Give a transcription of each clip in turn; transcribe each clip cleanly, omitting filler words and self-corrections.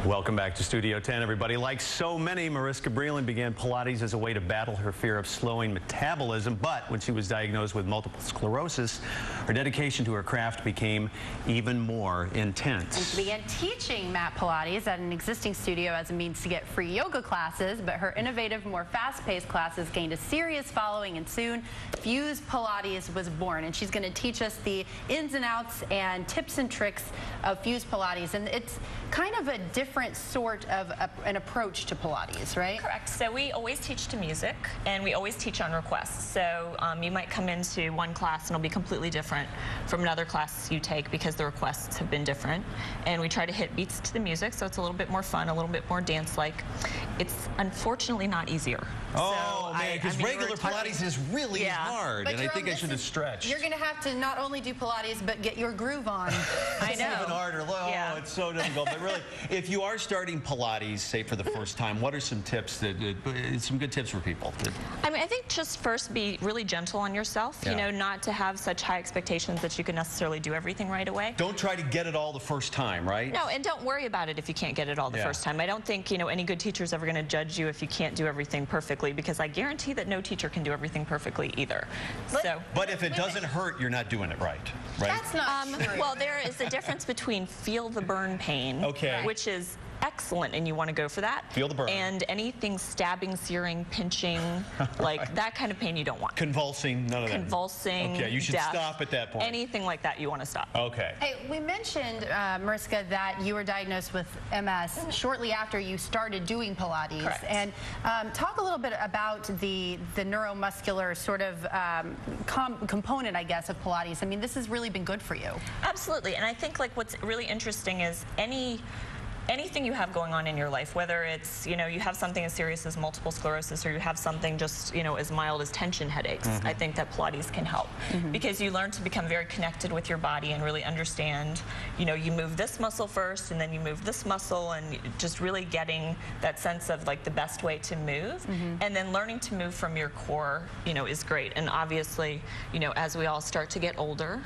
Welcome back to Studio 10, everybody. Like so many, Mariska Breland began Pilates as a way to battle her fear of slowing metabolism. But when she was diagnosed with multiple sclerosis, her dedication to her craft became even more intense. And she began teaching mat Pilates at an existing studio as a means to get free yoga classes. But her innovative, more fast-paced classes gained a serious following, and soon Fuse Pilates was born. And she's going to teach us the ins and outs and tips and tricks of Fuse Pilates. And it's kind of a different sort of an approach to Pilates, right? Correct. So we always teach to music, and we always teach on request. So you might come into one class and it'll be completely different from another class you take because the requests have been different. And we try to hit beats to the music, so it's a little bit more fun, a little bit more dance-like. It's unfortunately not easier. Oh, so man, because regular Pilates is really hard, but and I think I should have stretched. You're going to have to not only do Pilates, but get your groove on. I know. It's even harder. Oh, it's so difficult. But really, if you are starting Pilates, say for the first time, what are some tips, some good tips for people? I mean, I think just first be really gentle on yourself, you know, not to have such high expectations that you can necessarily do everything right away. Don't try to get it all the first time, right? No, and don't worry about it if you can't get it all the first time. I don't think, you know, any good teacher is ever going to judge you if you can't do everything perfectly, because I guarantee that no teacher can do everything perfectly either. But if it doesn't hurt, you're not doing it right? That's not true. Well, there is a difference between feel the burn pain, which is excellent, and you want to go for that. Feel the burn. And anything stabbing, searing, pinching, like that kind of pain you don't want. Convulsing, none of that. Convulsing, okay, you should stop at that point. Anything like that, you want to stop. Okay. Hey, we mentioned, Mariska, that you were diagnosed with MS shortly after you started doing Pilates. Correct. And talk a little bit about the neuromuscular sort of component, I guess, of Pilates. I mean, this has really been good for you. Absolutely, and I think like what's really interesting is anything you have going on in your life, whether it's, you know, you have something as serious as multiple sclerosis or you have something just, you know, as mild as tension headaches, I think that Pilates can help because you learn to become very connected with your body and really understand, you know, you move this muscle first and then you move this muscle, and just really getting that sense of like the best way to move, and then learning to move from your core, you know, is great. And obviously, you know, as we all start to get older,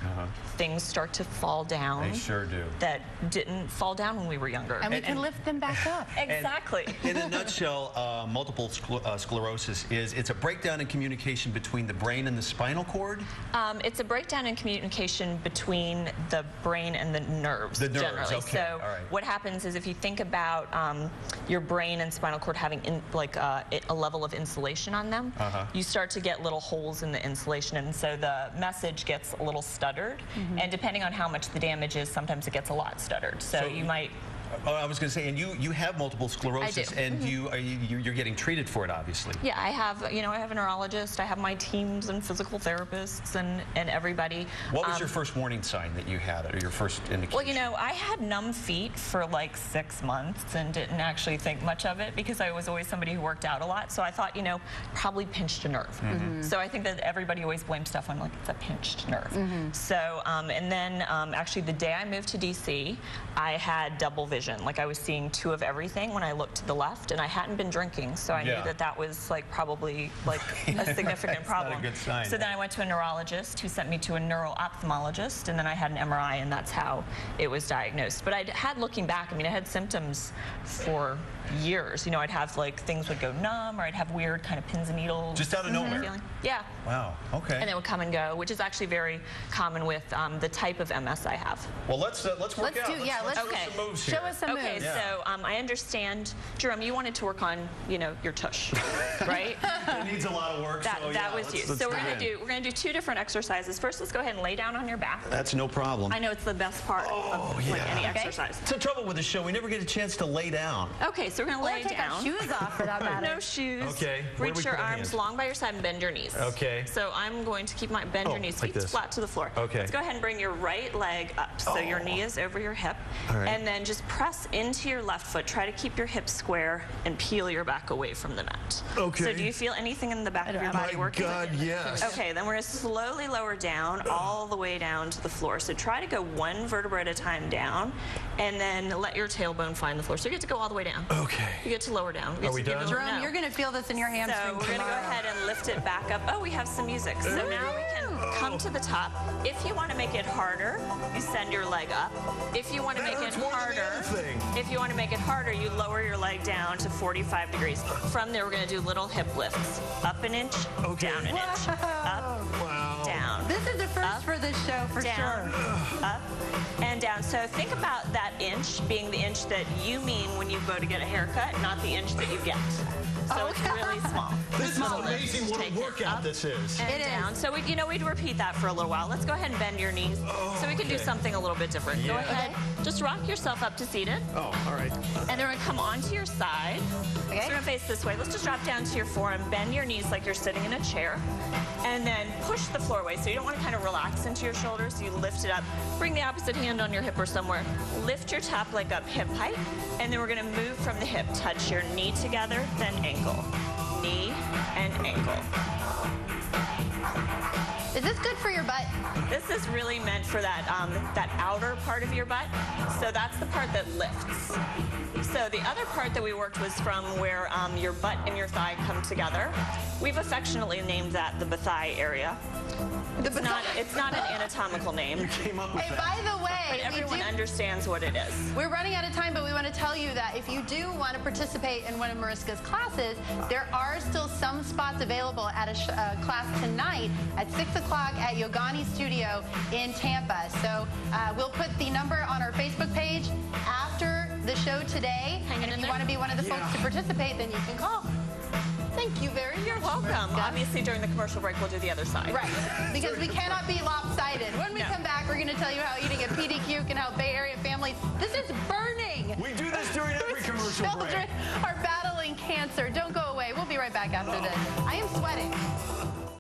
things start to fall down. They sure do. That didn't fall down when we were younger. And we can lift them back up. Exactly. In a nutshell, multiple sclerosis it's a breakdown in communication between the brain and the spinal cord? It's a breakdown in communication between the brain and the nerves, generally. Okay. So what happens is if you think about your brain and spinal cord having a level of insulation on them, you start to get little holes in the insulation, and so the message gets a little stuttered. And depending on how much the damage is, sometimes it gets a lot stuttered. So you might... I was going to say, and you have multiple sclerosis, and you're getting treated for it, obviously. Yeah, I have, you know, I have a neurologist, I have my teams and physical therapists and everybody. What was your first warning sign that you had, or your first indication? Well, you know, I had numb feet for like 6 months and didn't actually think much of it because I was always somebody who worked out a lot. So I thought, you know, probably pinched a nerve. So I think that everybody always blames stuff on like it's a pinched nerve. So, and then actually the day I moved to DC, I had double vision. Like I was seeing 2 of everything when I looked to the left, and I hadn't been drinking, so I knew that that was like probably like a significant problem. Not a good sign. So then I went to a neurologist who sent me to a neuro-ophthalmologist, and then I had an MRI, and that's how it was diagnosed. But I had, looking back, I mean, I had symptoms for years. You know, I'd have like things would go numb, or I'd have weird kind of pins and needles. Just out of nowhere? Feeling. Yeah. Wow, okay. And they would come and go, which is actually very common with the type of MS I have. Well, let's work out. Let's do some moves here. Show us some moves. Okay, so I understand, Jerome, you wanted to work on, you know, your tush, right? It needs a lot of work. That was you. So we're gonna do 2 different exercises. First, let's go ahead and lay down on your back. That's no problem. I know it's the best part of like, any exercise. It's the trouble with the show. We never get a chance to lay down. Okay, so we're gonna lay take down. Our shoes off for that matter. No shoes. Okay. Reach your arms long by your side and bend your knees. Okay. So I'm going to keep my bend your knees, like feet this. flat to the floor. Okay. Let's go ahead and bring your right leg up. So your knee is over your hip. And then just press into your left foot. Try to keep your hips square and peel your back away from the mat. Okay. So do you feel anything in the back of your body working? Oh my God, yes. Okay, then we're going to slowly lower down all the way down to the floor. So try to go 1 vertebra at a time down, and then let your tailbone find the floor. So you get to go all the way down. Okay. You get to lower down. Are we done? Jerome, you're going to feel this in your hamstring. So we're going to go ahead and lift it back up. Oh, we have some music. So now we can come to the top. If you want to make it harder, you send your leg up. If you want to make it harder, you lower your leg down to 45 degrees. From there, we're going to do little hip lifts. Up an inch, down an inch. Up, down. This is the first for this show, for down, sure. Up, and down. So think about that inch being the inch that you mean when you go to get a haircut, not the inch that you get. So it's really small. This is amazing what a workout this is. And down. So we'd repeat that for a little while. Let's go ahead and bend your knees so we can do something a little bit different. Go ahead. Just rock yourself up to seated. Oh, all right. And then we're going to come onto your side. Okay. So we're going to face this way. Let's just drop down to your forearm. Bend your knees like you're sitting in a chair. And then push the floor away. So you don't want to kind of relax into your shoulders. So you lift it up. Bring the opposite hand on your hip or somewhere. Lift your top leg up hip height. And then we're going to move from the hip. Touch your knee together, then ankle. Knee and ankle. Is this good for your butt? This is really meant for that that outer part of your butt. So that's the part that lifts. So the other part that we worked was from where your butt and your thigh come together. We've affectionately named that the thigh area. It's not an anatomical name. You came up with Hey, that. by the way, But everyone understands what it is. we're running out of time, but we want to tell you that if you do want to participate in one of Mariska's classes, there are still some spots available at a class tonight at 6 o'clock at Yogani Studio in Tampa. So we'll put the number on our Facebook page after the show today. And if you want to be one of the folks to participate, then you can call. Thank you very much. You're welcome. Mariska. Obviously, during the commercial break, we'll do the other side. Right, because we cannot be lopsided. When we come back, we're going to tell you how eating a PDQ can help Bay Area families. This is burning. We do this during every commercial break. Children are battling cancer. Don't go away. We'll be right back after this. I am sweating.